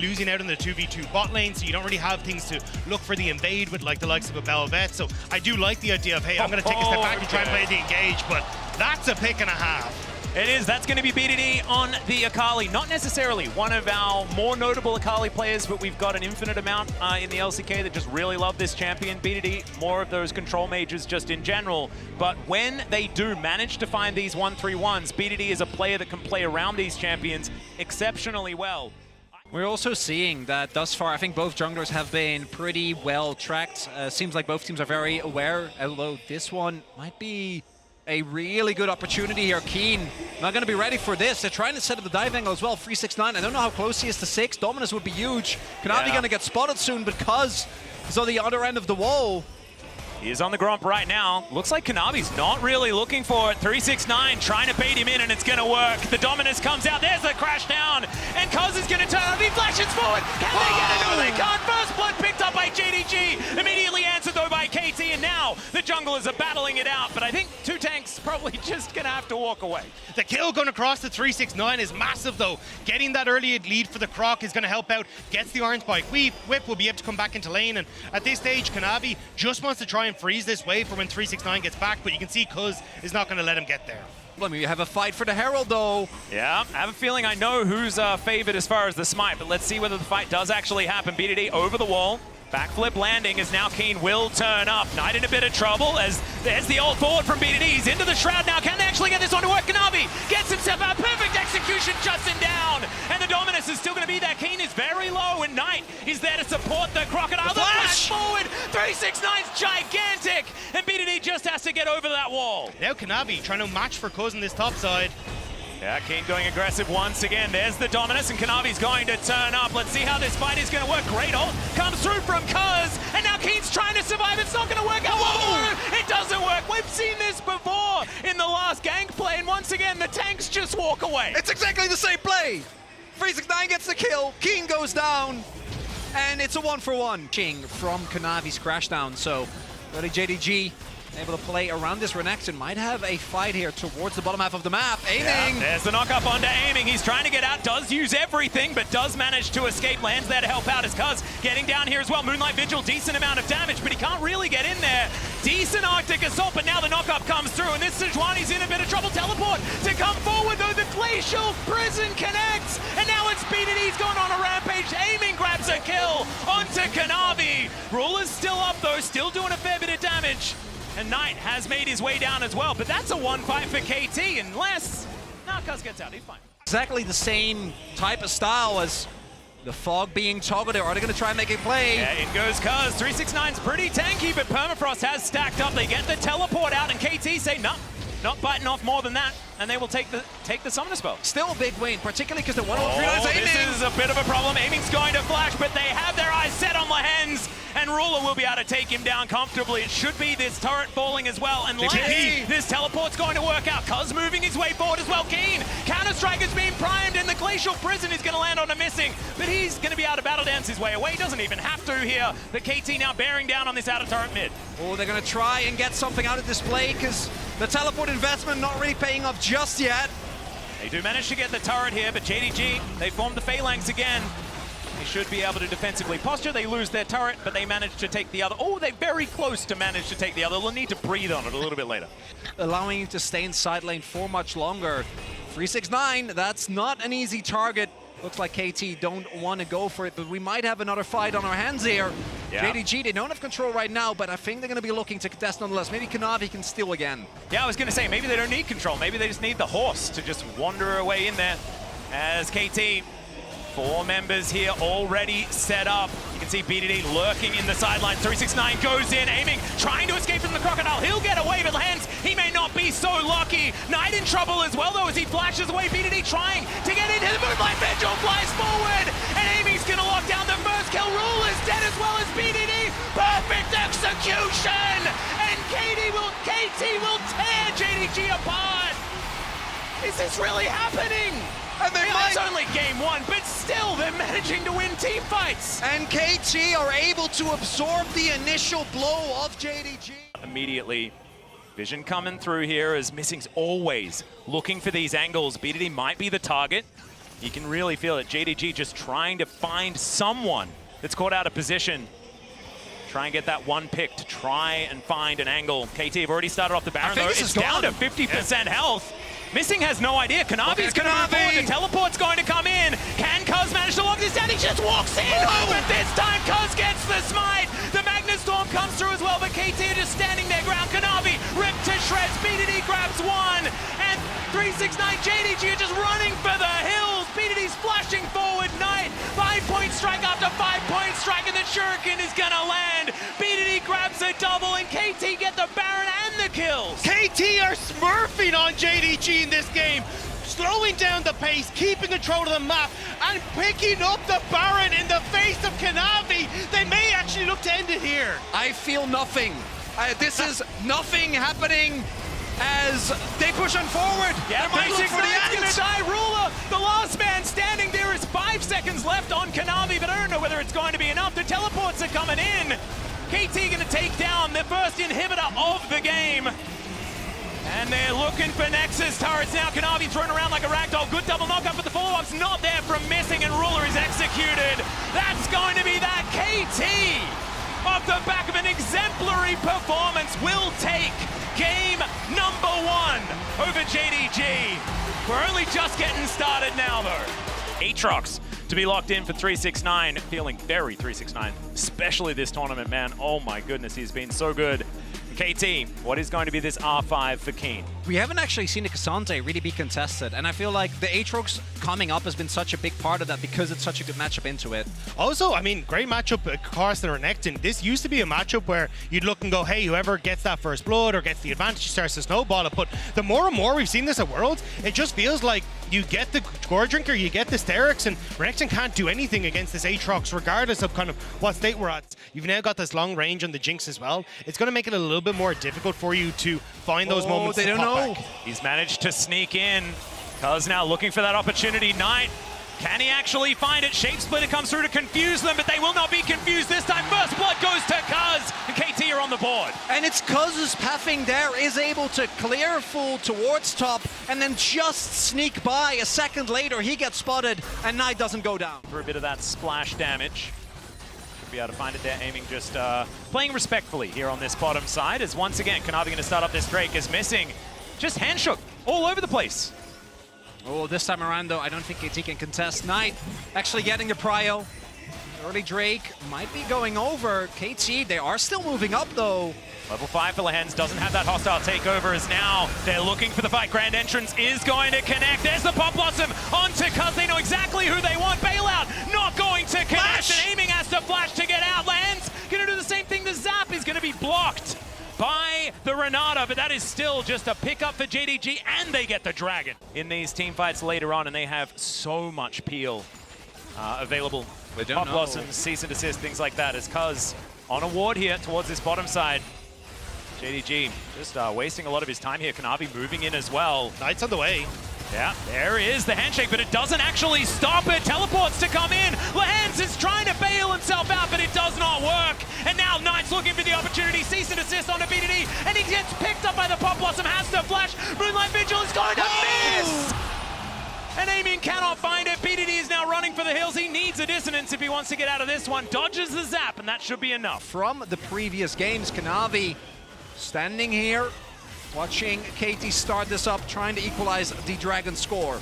losing out in the 2v2 bot lane, so you don't really have things to look for the invade with like the likes of a Belvet. So I do like the idea of, hey, I'm going to take a step back and try and play the engage, but that's a pick and a half. It is. That's going to be BDD on the Akali. Not necessarily one of our more notable Akali players, but we've got an infinite amount in the LCK that just really love this champion. BDD, more of those control mages just in general. But when they do manage to find these 1-3-1s, BDD is a player that can play around these champions exceptionally well. We're also seeing that thus far, I think both junglers have been pretty well tracked. Seems like both teams are very aware, although this one might be a really good opportunity here. Keen not going to be ready for this. They're trying to set up the dive angle as well. 369. I don't know how close he is to 6. Dominus would be huge. Kanavi going to get spotted soon because he's on the other end of the wall. He is on the grump right now. Looks like Kanavi's not really looking for it. 369 trying to bait him in, and it's going to work. The Dominus comes out. There's the crash down. And Cuz is going to turn up. He flashes forward. Can they get it? No, they can't. First blood picked up by JDG. Immediately answered, though, by KT. And now the junglers are battling it out. But I think two tanks probably just going to have to walk away. The kill going across the 369 is massive, though. Getting that early lead for the Croc is going to help out. Gets the orange spike. Whip will be able to come back into lane. And at this stage, Kanavi just wants to try and freeze this wave for when 369 gets back, but you can see Cuz is not going to let him get there. Let me have a fight for the Herald, though. Yeah, I have a feeling I know who's favored as far as the smite, but let's see whether the fight does actually happen. BDD over the wall. Backflip landing as now Keen will turn up. Knight in a bit of trouble as there's the ult forward from BDD. He's into the shroud now. Can they actually get this one to work? Kanavi gets himself out. Perfect execution, shuts him down. And the Dominus is still going to be there. Keen is very low, and Knight is there to support the Crocodile. The flash forward. 369's gigantic. And BDD just has to get over that wall. Now Kanavi trying to match for Cuz on this top side. Yeah, Keen going aggressive once again. There's the Dominus, and Kanavi's going to turn up. Let's see how this fight is going to work. Great ult comes through from Cuz, and now Keen's trying to survive. It's not going to work out. Whoa! It doesn't work. We've seen this before in the last gank play, and once again, the tanks just walk away. It's exactly the same play. 369 gets the kill. Keen goes down, and it's a 1-for-1. Ching from Kanavi's crash down, so really JDG able to play around this. Renekton might have a fight here towards the bottom half of the map. Aiming! Yeah, there's the knock-up onto aiming. He's trying to get out, does use everything, but does manage to escape. Lands there to help out as Cuz getting down here as well. Moonlight Vigil, decent amount of damage, but he can't really get in there. Decent Arctic Assault, but now the knock-up comes through, and this Sejuani's in a bit of trouble. Teleport to come forward, though the Glacial Prison connects, and now it's BDD's going on a rampage. Aiming grabs a kill onto Kanavi. Ruler's still up, though, still doing a fair bit of damage. And Knight has made his way down as well, but that's a one fight for KT unless Cuz gets out, he's fine. Exactly the same type of style as the Fog being targeted. Are they going to try and make a play? Yeah, in goes Cuz. 369's pretty tanky, but Permafrost has stacked up. They get the teleport out, and KT say, no, not biting off more than that, and they will take the summoner spell. Still a big win, particularly because the 1-1-3-9's aiming. This is a bit of a problem. Aiming's going to flash, but they have their eyes set on Lehends, and Ruler will be able to take him down comfortably. It should be this turret falling as well, unless this teleport's going to work out. Cuz moving his way forward as well. Keen, Counter-Strike is being primed, and the Glacial Prison is going to land on a missing, but he's going to be able to battle dance his way away. He doesn't even have to here. The KT now bearing down on this outer turret mid. Oh, they're going to try and get something out of this play, because the teleport investment not really paying off just yet. They do manage to get the turret here, but JDG, they formed the phalanx again. They should be able to defensively posture. They lose their turret, but they manage to take the other. Oh, they're very close to manage to take the other. They'll need to breathe on it a little bit later. Allowing him to stay in side lane for much longer. 369, that's not an easy target. Looks like KT don't want to go for it, but we might have another fight on our hands here. Yeah. JDG, they don't have control right now, but I think they're going to be looking to contest nonetheless. Maybe Kanavi can steal again. Yeah, I was going to say, maybe they don't need control. Maybe they just need the horse to just wander away in there. As KT, 4 members here already set up. You can see BDD lurking in the sidelines. 369 goes in, aiming, trying to escape from the Crocodile. He'll get away with Lehends. He may not be so lucky. Knight in trouble as well, though, as he flashes away. BDD trying to get into the Moonlight Vigil, flies forward, and Amy's going to lock down the first kill. Rule is dead as well as BDD. Perfect execution! And KT will tear JDG apart. Is this really happening? And they It's only game 1, but still they're managing to win team fights. And KT are able to absorb the initial blow of JDG. Immediately, Vision coming through here as Missing's always looking for these angles. BDD might be the target. You can really feel it. JDG just trying to find someone that's caught out of position. Try and get that one pick to try and find an angle. KT have already started off the Baron, though. It's down to 50% health. Missing has no idea. Kanavi's going to move forward. The teleport's going to come in. Can Cuz manage to lock this down? He just walks in. But this time, Cuz gets the smite. The Magnet Storm comes through as well, but KT are just standing their ground. Kanavi ripped to shreds. BDD grabs one. And 369 JDG are just running for the hills. BDD's flashing forward. Knight, 5-point strike after 5-point strike, and the Shuriken is going to land. BDD grabs a double, and KT get the Baron and the kills. KT are smurfing on JDG in this game, slowing down the pace, keeping control of the map, and picking up the Baron in the face of Kanavi. They may actually look to end it here. I feel nothing. This is nothing happening as they push on forward. Yeah, they might look for the gonna end. die. Ruler, the last man standing. There is 5 seconds left on Kanavi, but I don't know whether it's going to be enough. The teleports are coming in. KT gonna take down the first inhibitor of the game. And they're looking for Nexus turrets now. Kanavi thrown around like a ragdoll. Good double knockup, but the follow-up's not there from Missing, and Ruler is executed. That's going to be that. KT, off the back of an exemplary performance, will take game number 1 over JDG. We're only just getting started now, though. Aatrox to be locked in for 369, feeling very 369, especially this tournament, man. Oh my goodness, he's been so good. KT, what is going to be this R5 for Keen? We haven't actually seen the Cassante really be contested, and I feel like the Aatrox coming up has been such a big part of that because it's such a good matchup into it. Also, I mean, great matchup, Karsten or Renekton. This used to be a matchup where you'd look and go, hey, whoever gets that first blood or gets the advantage starts to snowball it. But the more and more we've seen this at Worlds, it just feels like you get the Gore Drinker, you get the Sterix, and Renekton can't do anything against this Aatrox, regardless of kind of what state we're at. You've now got this long range on the Jinx as well. It's going to make it a little bit more difficult for you to find those moments. They don't know. He's managed to sneak in. Cuz now looking for that opportunity. Knight, can he actually find it? Shape Splitter comes through to confuse them, but they will not be confused this time. First blood goes to Cuz, and KT are on the board. And it's Cuz's pathing there is able to clear full towards top and then just sneak by. A second later, he gets spotted, and Knight doesn't go down. For a bit of that splash damage. Be able to find it there, aiming just playing respectfully here on this bottom side, as once again Kanavi going to start up this Drake is Missing. Just handshook all over the place. Oh, this time around though, I don't think KT can contest. Knight actually getting the prio. Early Drake might be going over. KT, they are still moving up though. Level 5 for Lehens doesn't have that hostile takeover, as now they're looking for the fight. Grand Entrance is going to connect. There's the Pop Blossom onto Cuz. They know exactly who they want. Bailout not going to connect. Flash. And aiming has to flash to get out. Lehens going to do the same thing. The Zap is going to be blocked by the Renata, but that is still just a pickup for JDG, and they get the Dragon in these team fights later on, and they have so much peel available. They don't Pop know. Blossoms, cease and desist, things like that, as Cuz on a ward here towards this bottom side. JDG just wasting a lot of his time here. Kanavi moving in as well. Knight's on the way. Yeah, there is the handshake, but it doesn't actually stop it. Teleports to come in. Lehens is trying to bail himself out, but it does not work. And now Knight's looking for the opportunity. Cease and desist onto BDD, and he gets picked up by the Pop Blossom. Has to flash. Moonlight Vigil is going to miss! And Aiming cannot find it. BDD is now running for the hills. He needs a dissonance if he wants to get out of this one. Dodges the zap, and that should be enough. From the previous games, Kanavi standing here, watching KT start this up, trying to equalize the Dragon score.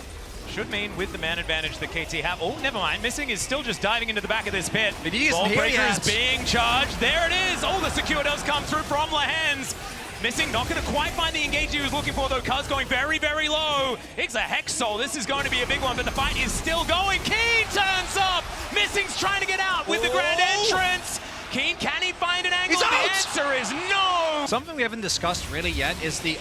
Should mean with the man advantage that KT have. Oh, never mind. Missing is still just diving into the back of this pit. But he isn't Ball here breaker yet. is being charged. There it is. Oh, the secure does come through from Lehens. Missing, not going to quite find the engage he was looking for, though. Cuz going very, very low. It's a Hex Soul. This is going to be a big one, but the fight is still going. Keen turns up. Missing's trying to get out with the Grand Entrance. Keen, can he find an angle? He's out. The answer is no. Something we haven't discussed really yet is the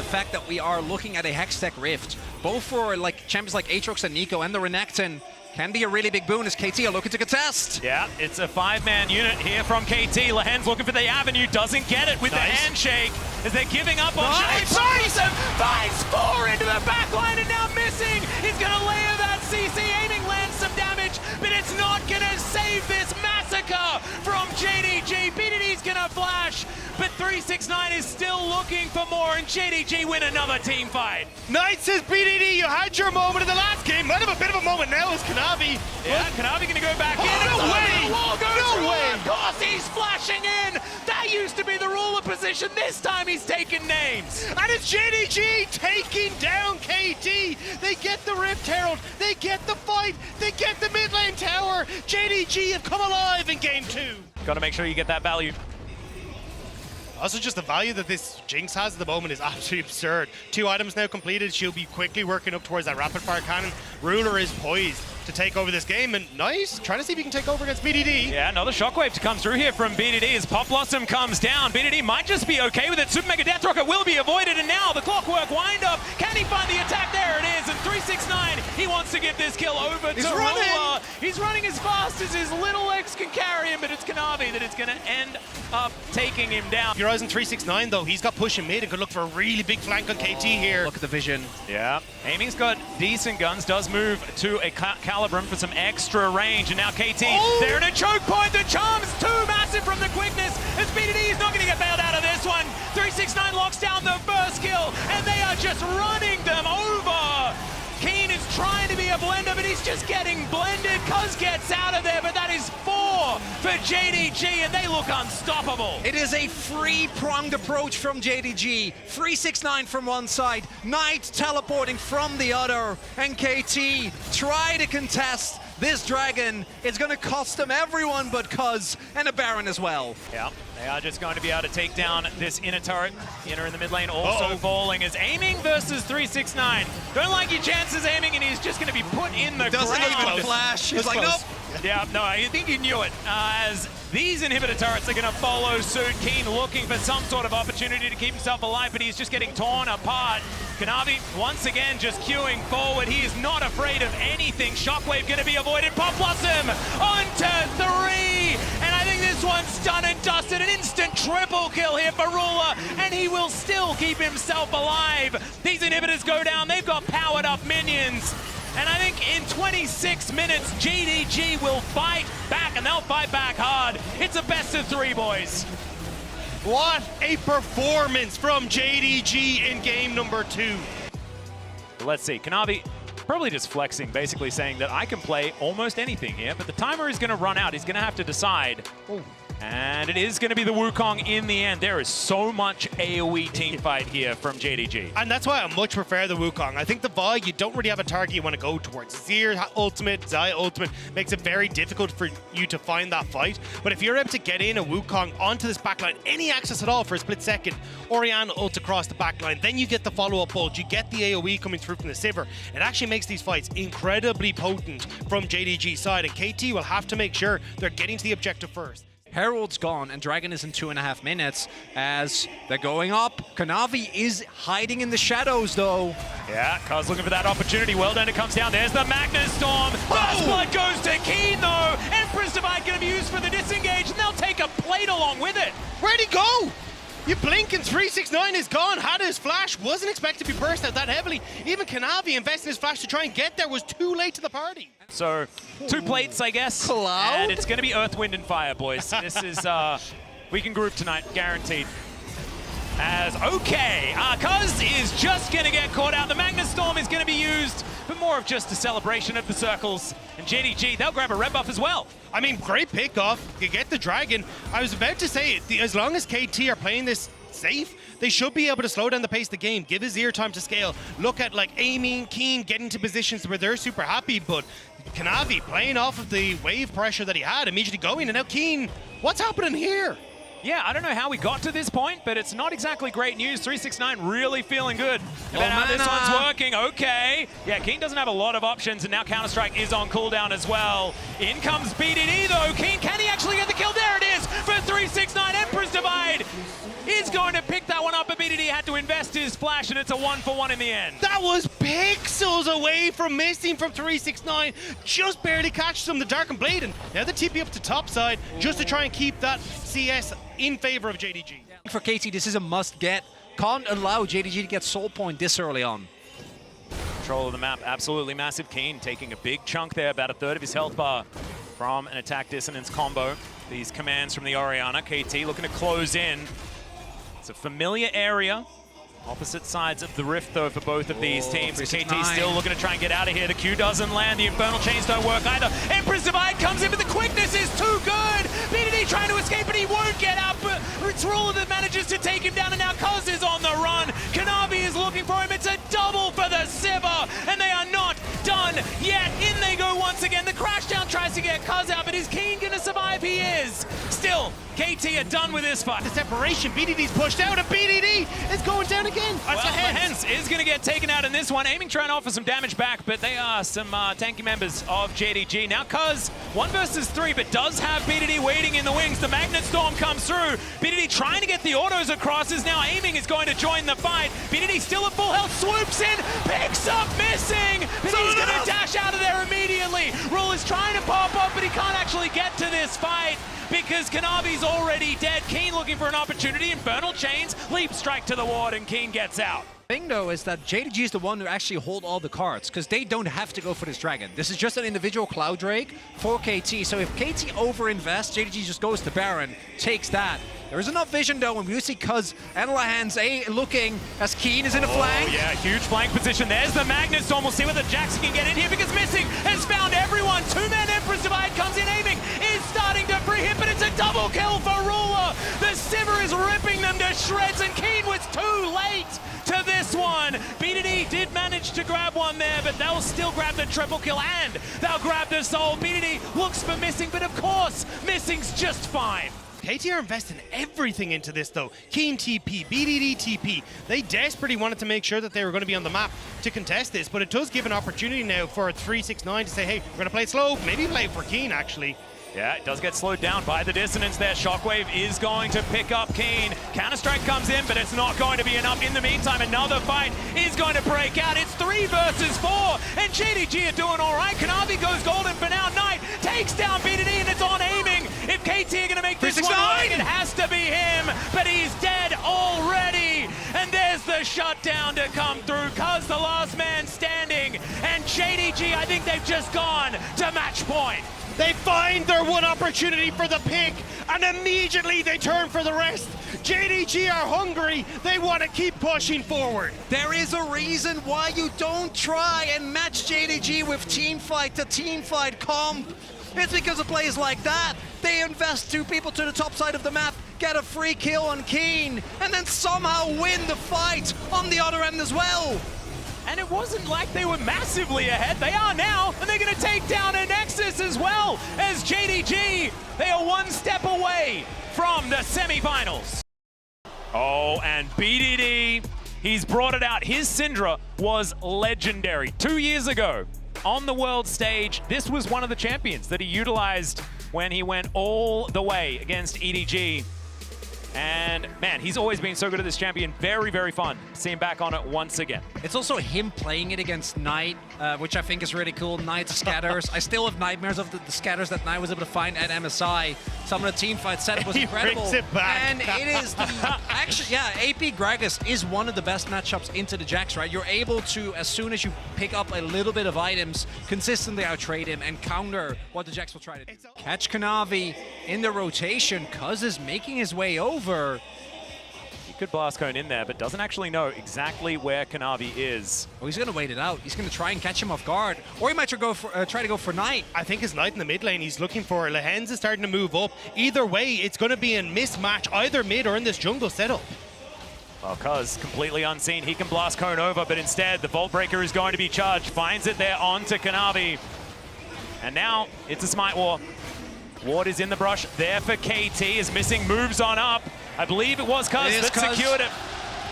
fact that we are looking at a Hextech Rift, both for like champions like Aatrox and Nico and the Renekton. Can be a really big boon as KT are looking to contest. Yeah, it's a 5-man unit here from KT. Lehens looking for the avenue, doesn't get it with the handshake as they're giving up on Nice. Jason. Finds 4 into the back line, and now Missing. He's going to layer that CC, aiming lands some damage, but it's not going to save this massacre from JDG. BDD's going to flash. but 369 is still looking for more, and JDG win another team fight. Knight says, BDD, you had your moment in the last game. Might have a bit of a moment now as Kanavi. Yeah, Kanavi gonna go back in. No way! No way! Of course he's flashing in! That used to be the ruler position. This time he's taking names. And it's JDG taking down KT. They get the Rift Herald. They get the fight. They get the mid lane tower. JDG have come alive in game 2. Gotta make sure you get that value. Also, just the value that this Jinx has at the moment is absolutely absurd. 2 items now completed. She'll be quickly working up towards that rapid fire cannon. Ruler is poised to take over this game, and nice, trying to see if he can take over against BDD. Yeah, another shockwave to come through here from BDD as Pop Blossom comes down. BDD might just be okay with it. Super Mega Death Rocket will be avoided, and now the Clockwork wind up. Can he find the attack? There it is, and 369, he wants to get this kill over to Ruler. He's running as fast as his little legs can carry him, but it's Kanavi that is going to end up taking him down. Horizon 369 though, he's got pushing mid and could look for a really big flank on KT here. Look at the vision. Yeah, Aiming's got decent guns, does move to a Calibrum for some extra range, and now KT, they're in a choke point. The charm's too massive from the quickness, as BDD is not going to get bailed out of this one. 369 locks down the first kill, and they are just running them over. Keen is trying to be a blender, but he's just getting blended. Cuz gets out of there, but that is 4 for JDG, and they look unstoppable. It is a three-pronged approach from JDG. 369 from one side, Knight teleporting from the other, and KT try to contest this dragon. It's going to cost them everyone but Cuz, and a Baron as well. Yeah, they are just going to be able to take down this inner turret. Inner in the mid lane also falling as Aiming versus 369. Don't like your chances, Aiming, and he's just going to be put in the Doesn't ground. even flash. He's like, nope. Yeah, no, I think he knew it. As these inhibitor turrets are going to follow suit. Keen looking for some sort of opportunity to keep himself alive, but he's just getting torn apart. Kanavi, once again, just queuing forward. He is not afraid of anything. Shockwave going to be avoided. Pop Blossom onto 3. And I think this one's done and dusted. An instant triple kill here for Ruler, and he will still keep himself alive. These inhibitors go down. They've got powered up minions. And I think in 26 minutes, JDG will fight back, and they'll fight back hard. It's a best of 3, boys. What a performance from JDG in game number 2. Let's see, Kanavi probably just flexing, basically saying that I can play almost anything here, but the timer is going to run out. He's going to have to decide. Ooh. And it is going to be the Wukong in the end. There is so much AoE team fight here from JDG. And that's why I much prefer the Wukong. I think the Vi, you don't really have a target you want to go towards. Zir ultimate, Zai ultimate makes it very difficult for you to find that fight. But if you're able to get in a Wukong onto this backline, any access at all for a split second, Orianna ult across the backline, then you get the follow-up ult, you get the AoE coming through from the Sivir. It actually makes these fights incredibly potent from JDG's side, and KT will have to make sure they're getting to the objective first. Herald's gone, and Dragon is in 2.5 minutes as they're going up. Kanavi is hiding in the shadows, though. Yeah, Cuz looking for that opportunity. Well done, it comes down. There's the Magnus Storm. First blood goes to Keen, though. Empress Divide going to be used for the disengage, and they'll take a plate along with it. Where'd he go? You blink and 369 is gone. Had his flash, wasn't expected to be burst out that heavily. Even Kanavi invested his flash to try and get there, was too late to the party. So, 2 plates, I guess. Cloud? And it's going to be Earth, Wind, and Fire, boys. This is, we can group tonight, guaranteed. As, okay, Cuz is just going to get caught out. The Magnus Storm is going to be used, but more of just a celebration of the circles. And JDG, they'll grab a red buff as well. I mean, great pick off. You get the Dragon. I was about to say, as long as KT are playing this safe, they should be able to slow down the pace of the game, give his ear time to scale, look at like Aiming, Keen, get into positions where they're super happy, but Kanavi playing off of the wave pressure that he had, immediately going, and now Keen, what's happening here? Yeah, I don't know how we got to this point, but it's not exactly great news. 369 really feeling good about how this one's working. Okay. Yeah, Keen doesn't have a lot of options, and now Counter-Strike is on cooldown as well. In comes BDD, though. Keen, can he actually get the kill? There it is for 369. Emperor's Divide is going to pick that one up, but BDD had to invest his flash, and it's a 1-for-1 in the end. That was pixels away from missing from 369. Just barely catches him, the Darkened Blade, and now the TP up to top side just to try and keep that CS in favor of JDG. For KT, this is a must-get. Can't allow JDG to get soul point this early on. Control of the map, absolutely massive. Keen taking a big chunk there, about 1/3 of his health bar from an attack dissonance combo. These commands from the Orianna. KT looking to close in. It's a familiar area. Opposite sides of the rift, though, for both of these teams. KT still looking to try and get out of here. The Q doesn't land. The Infernal Chains don't work either. Empress Divide comes in, but the quickness is too good. BDD trying to escape, but he won't get out. But it's Ruler that manages to take him down, and now Cuz is on the run. Kanavi is looking for him. It's a double for the Sivir, and they are not done yet. In they go once again. The Crashdown tries to get Cuz out, but is Keen going to survive? He is. Still, KT are done with this fight. The separation, BDD's pushed out, and BDD is going down again. Well, Hens is going to get taken out in this one. Aiming trying to offer some damage back, but they are some tanky members of JDG. Now Cuz, 1 versus 3, but does have BDD waiting in the wings. The Magnet Storm comes through. BDD trying to get the autos across, is now Aiming is going to join the fight. BDD still at full health, swoops in, picks up Missing, but he's going to dash out of there immediately. Rule is trying to pop up, but he can't actually get to this fight because Kanavi's already dead. Keen looking for an opportunity. Infernal Chains, leap strike to the ward, and Keen gets out. The thing though is that JDG is the one who actually hold all the cards because they don't have to go for this dragon. This is just an individual Cloud Drake for KT. So if KT overinvests, JDG just goes to Baron, takes that. There is enough vision though when we see Cuz and Lahan's looking as Keen is in a flank. Yeah, huge flank position. There's the Magnet Storm. We'll see whether Jackson can get in here because Missing has found everyone. 2-man Empress Divide comes in, Aiming is starting to free hit, but it's a double kill for Ruler. The Sivir is ripping them to shreds, and Keen was too late to this one. BDD did manage to grab one there, but they'll still grab the triple kill, and they'll grab the soul. BDD looks for Missing, but of course, Missing's just fine. KT are investing everything into this though. Keen TP, BDD TP. They desperately wanted to make sure that they were going to be on the map to contest this, but it does give an opportunity now for 369 to say, hey, we're going to play it slow, maybe play it for Keen actually. Yeah, it does get slowed down by the dissonance there. Shockwave is going to pick up Keen. Counter-Strike comes in, but it's not going to be enough. In the meantime, another fight is going to break out. It's 3 versus 4, and JDG are doing all right. Kanavi goes golden for now. Knight takes down BDD, and it's on Aiming. If KT are going to make this one work, it has to be him, but he's dead already. And there's the shutdown to come through. Cuz the last man standing, and JDG, I think they've just gone to match point. They find their one opportunity for the pick, and immediately they turn for the rest. JDG are hungry. They want to keep pushing forward. There is a reason why you don't try and match JDG with teamfight to teamfight comp. It's because of plays like that. They invest 2 people to the top side of the map, get a free kill on Keen, and then somehow win the fight on the other end as well. And it wasn't like they were massively ahead. They are now, and they're going to take down a Nexus as well as JDG. They are 1 step away from the semifinals. Oh, and BDD, he's brought it out. His Syndra was legendary. 2 years ago on the world stage, this was one of the champions that he utilized when he went all the way against EDG. And man, he's always been so good at this champion. Very, very fun. See him back on it once again. It's also him playing it against Knight, which I think is really cool. Knight's scatters. I still have nightmares of the scatters that Knight was able to find at MSI. Some of the team fight setup was incredible. He brings it back. And it is the actually, yeah, AP Gragas is one of the best matchups into the Jax, right? You're able to, as soon as you pick up a little bit of items, consistently outtrade him and counter what the Jax will try to do. Catch Kanavi in the rotation. Cuz is making his way over. He could blast cone in there, but doesn't actually know exactly where Kanavi is. Oh, he's going to wait it out. He's going to try and catch him off guard. Or he might try to go for Knight. I think it's Knight in the mid lane he's looking for. Lahenz is starting to move up. Either way, it's going to be a mismatch, either mid or in this jungle setup. Well, Cuz completely unseen. He can blast cone over, but instead the Vault Breaker is going to be charged. Finds it there onto Kanavi. And now it's a Smite War. Ward is in the brush there for KT, is Missing, moves on up. I believe it was Cuz that secured it.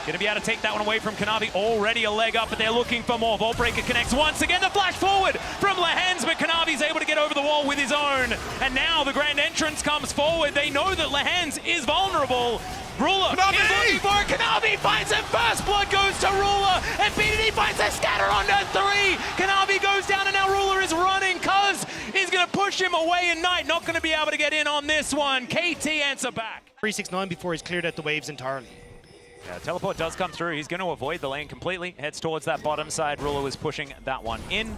Gonna be able to take that one away from Kanavi. Already a leg up, but they're looking for more. Vault Breaker connects once again. The flash forward from Lahenz, but Kanavi's able to get over the wall with his own. And now the Grand Entrance comes forward. They know that Lahenz is vulnerable. Ruler is looking for it. Kanavi finds it. First blood goes to Ruler, and BDD finds a scatter onto 3. Kanavi goes down, and now Ruler is running. Cuz is going to push him away, and Knight not going to be able to get in on this one. KT answer back. 369 before he's cleared out the waves entirely. Yeah, teleport does come through. He's going to avoid the lane completely. Heads towards that bottom side. Ruler was pushing that one in.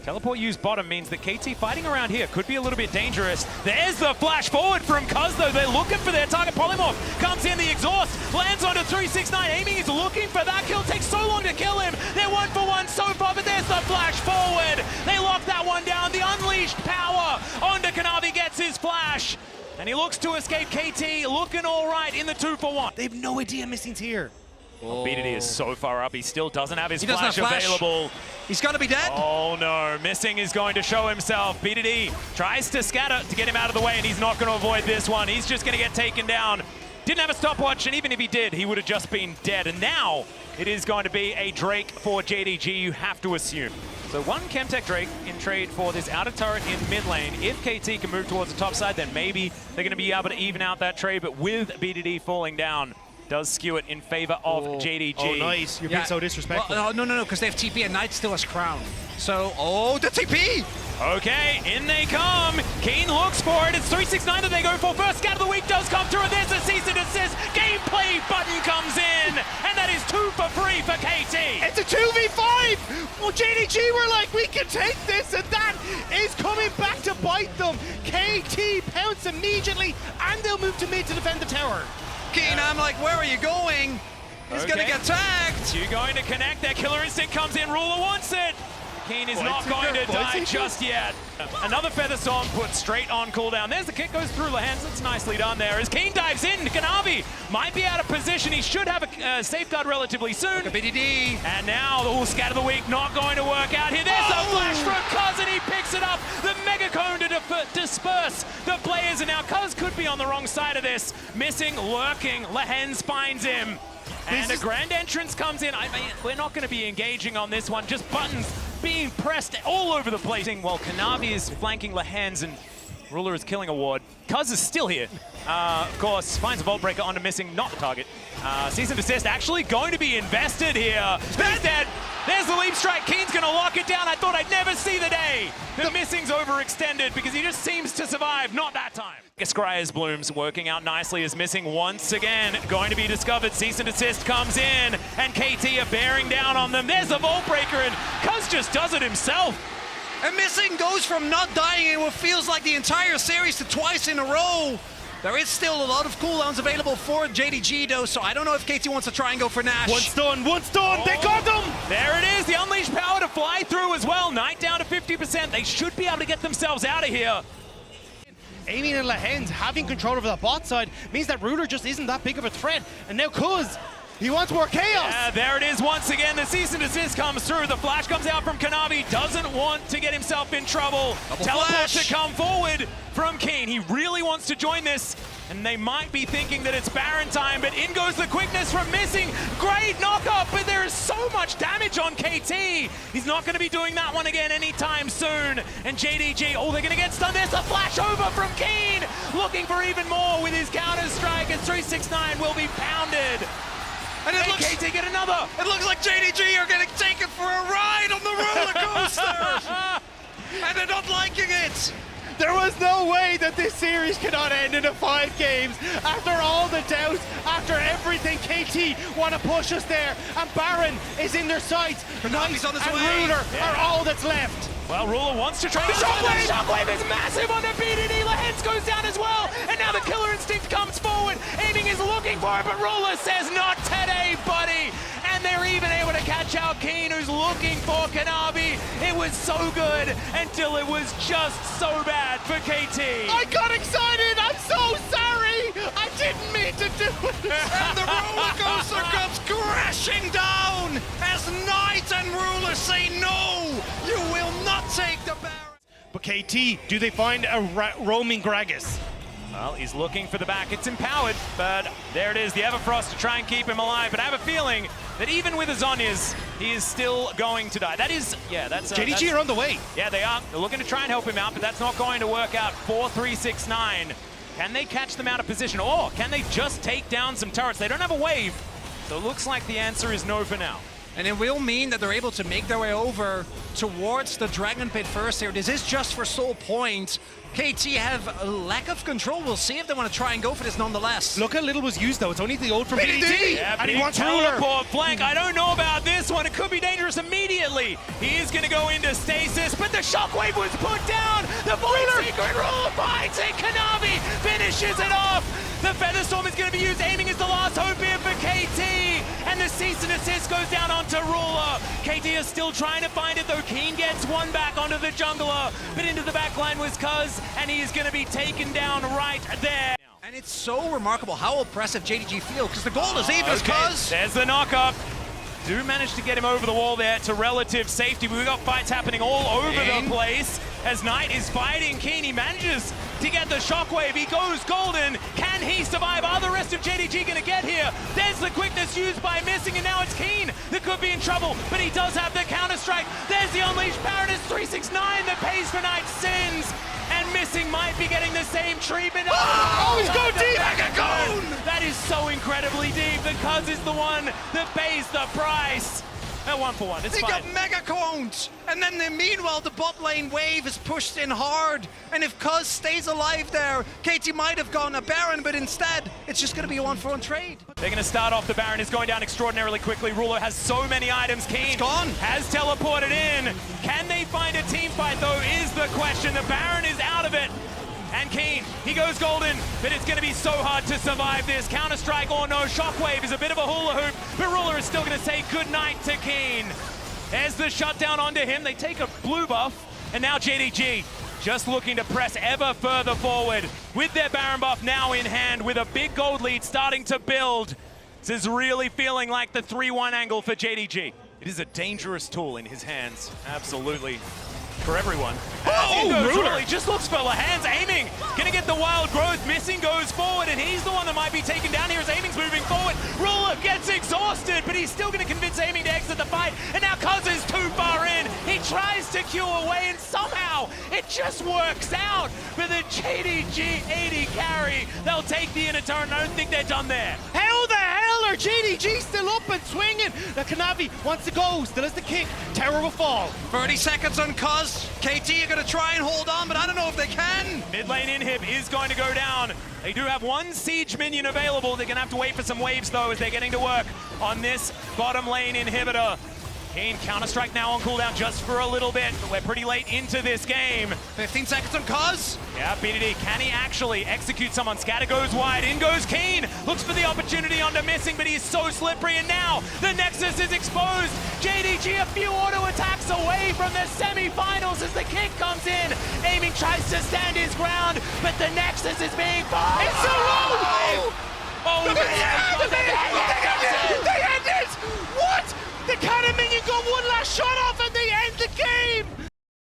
Teleport used bottom means that KT fighting around here could be a little bit dangerous. There's the flash forward from Cuz, though. They're looking for their target. Polymorph comes in, the exhaust lands onto 369. Aiming is looking for that kill. Takes so long to kill him. They're 1 for 1 so far, but there's the flash forward. They lock that one down. The unleashed power onto Kanavi gets his flash. And he looks to escape. KT looking all right in the 2 for 1. They have no idea Missing's here. Oh. BDD is so far up. He still doesn't have his flash have flash available. He's got to be dead. Oh no, Missing is going to show himself. BDD tries to scatter to get him out of the way, and he's not going to avoid this one. He's just going to get taken down. Didn't have a stopwatch, and even if he did, he would have just been dead. And now it is going to be a Drake for JDG, you have to assume. So 1 Chemtech Drake in trade for this outer turret in mid lane. If KT can move towards the top side, then maybe they're going to be able to even out that trade. But with BDD falling down, does skew it in favor of JDG. Oh, nice. You're being so disrespectful. Well, no, because they have TP and Knight still has Crown. So, the TP! Okay, in they come. Keen looks for it. It's 369 that they go for first. Scout of the week does come through, and there's a cease and desist. Gameplay button comes in, and that is 2 for free for KT. It's a 2v5! Well, JDG were like, we can take this, and that is coming back to bite them. KT pounce immediately, and they'll move to mid to defend the tower. Keen, I'm like, where are you going? He's going to get tagged. You're going to connect. Their killer instinct comes in. Ruler wants it. Keen is not going to die just yet. Another Feather Song put straight on cooldown. There's the kick, goes through Lehens. That's nicely done there. As Keen dives in, Kanavi might be out of position. He should have a safeguard relatively soon. BDD. And now the Scat of the Week not going to work out here. There's a flash from Cuz, and he picks it up. The Mega Cone to disperse the players. And now Cuz could be on the wrong side of this. Missing, lurking. Lehens finds him. And a grand entrance comes in. I mean, we're not going to be engaging on this one. Just buttons being pressed all over the place. While Kanavi is flanking Lehens and Ruler is killing a ward. Cuz is still here. Of course, finds a Vault Breaker onto Missing, not the target. Cease and desist actually going to be invested here. He's dead. There's the leap strike. Keen's going to lock it down. I thought I'd never see the day. The Missing's overextended because he just seems to survive. Not that time. Scryer's Blooms working out nicely as Missing once again going to be discovered. Cease and desist comes in, and KT are bearing down on them. There's the Vault Breaker, and Cuz just does it himself. And Missing goes from not dying in what feels like the entire series to twice in a row. There is still a lot of cooldowns available for JDG though, so I don't know if KT wants to try and go for Nash. Once done, they got them! There it is, the unleashed power to fly through as well. Knight down to 50%. They should be able to get themselves out of here. Aiming and Lehens having control over the bot side means that Ruler just isn't that big of a threat. And now Cuz, he wants more chaos. Yeah, there it is once again. The cease and desist comes through. The flash comes out from Kanavi. Doesn't want to get himself in trouble. Teleport to come forward from Keen. He really wants to join this. And they might be thinking that it's Baron time, but in goes the quickness from Missing. Great knockup, but there is so much damage on KT. He's not going to be doing that one again anytime soon. And JDG, oh, they're going to get stunned. There's a flash over from Keen. Looking for even more with his counter-strike, as 369 will be pounded. And KT get another. It looks like JDG are getting taken for a ride on the roller coaster. And they're not liking it. There was no way that this series cannot end in 5 games. After all the doubts, after everything, KT want to push us there. And Baron is in their sights. Knight and way. Ruler are all that's left. Well, Ruler wants to try. The shockwave! The shockwave is massive on the BDD. Lehens goes down as well. And now the killer instinct comes forward. Aiming is looking for it, but Ruler says, not today, buddy. And they're even able to catch out Keen, who's looking for Kanavi. It was so good until it was just so bad for KT. I got excited! I'm so sorry! I didn't mean to do it! And the roller coaster comes crashing down as Knight and Ruler say no! You will not take the Baron! But KT, do they find a roaming Gragas? Well, he's looking for the back. It's empowered, but there it is, the Everfrost to try and keep him alive. But I have a feeling that even with his Zhonya's, he is still going to die. That is, yeah, that's... JDG are on the way. Yeah, they are. They're looking to try and help him out, but that's not going to work out. 4-3-6-9. Can they catch them out of position, or can they just take down some turrets? They don't have a wave, so it looks like the answer is no for now. And it will mean that they're able to make their way over towards the Dragon Pit first here. This is just for Soul Point. KT have a lack of control. We'll see if they want to try and go for this nonetheless. Look how little was used though. It's only the ult from BDD. Yeah, and he big wants Ruler. teleport flank. I don't know about this one. It could be dangerous immediately. He is going to go into stasis, but the shockwave was put down. The Void Secret Ruler finds it. Kanavi finishes it off. The Featherstorm is going to be used. Aiming is the last hope here for KT. And the cease and assist goes down onto Ruler. KT is still trying to find it though. Keen gets one back onto the jungler, but into the backline was Cuz, and he is going to be taken down right there. And it's so remarkable how oppressive JDG feel, because the goal is even as Cuz. There's the knock-up. Do manage to get him over the wall there to relative safety. We've got fights happening all over the place as Knight is fighting Keen. He manages to get the shockwave. He goes golden. Can he survive? Are the rest of JDG going to get here? There's the quickness used by Missing, and now it's Keen that could be in trouble, but he does have the counter-strike. There's the Unleashed Baron. It's 369 that pays for Knight's sins. And Missing might be getting the same treatment. Oh, he's going deep! That is so incredibly deep. The Cuz is the one that pays the price. At 1-for-1, it's They fine. got mega cones, and then meanwhile the bot lane wave is pushed in hard, and if Cuz stays alive there, KT might have gone a Baron, but instead it's just going to be a 1-for-1 trade. They're going to start off. The Baron is going down extraordinarily quickly. Ruler has so many items. Keen gone. has teleported in. Can they find a team fight though is the question. The Baron is out of it. And Keen, he goes golden, but it's going to be so hard to survive this. Counter-strike or no, Shockwave is a bit of a hula hoop, but Ruler is still going to say goodnight to Keen. There's the shutdown onto him. They take a blue buff, and now JDG just looking to press ever further forward with their Baron buff now in hand, with a big gold lead starting to build. This is really feeling like the 3-1 angle for JDG. It is a dangerous tool in his hands, absolutely. For everyone. Ruler! He just looks for the hands, aiming. Gonna get the wild growth. Missing goes forward, and he's the one that might be taken down here as Aiming's moving forward. Ruler gets exhausted, but he's still gonna convince Aiming to exit the fight. And now Cuz is too far in. He tries to queue away, and somehow it just works out for the JDG 80 carry. They'll take the inner turret, and I don't think they're done there. How the hell are JDG still up and swinging? The Kanavi wants to go, still has the kick. Tower will fall. 30 seconds on Cuz. KT are going to try and hold on, but I don't know if they can. Mid lane inhib is going to go down. They do have one siege minion available. They're going to have to wait for some waves, though, as they're getting to work on this bottom lane inhibitor. Keen Counter-Strike now on cooldown just for a little bit, but we're pretty late into this game. 15 seconds on Cuz. Yeah, BDD, can he actually execute someone? Scatter goes wide, in goes Keen. Looks for the opportunity onto Missing, but he's so slippery, and now the Nexus is exposed. JDG a few auto attacks away from the semi-finals as the kick comes in. Aiming tries to stand his ground, but the Nexus is being fired. It's a roll! Oh, Look at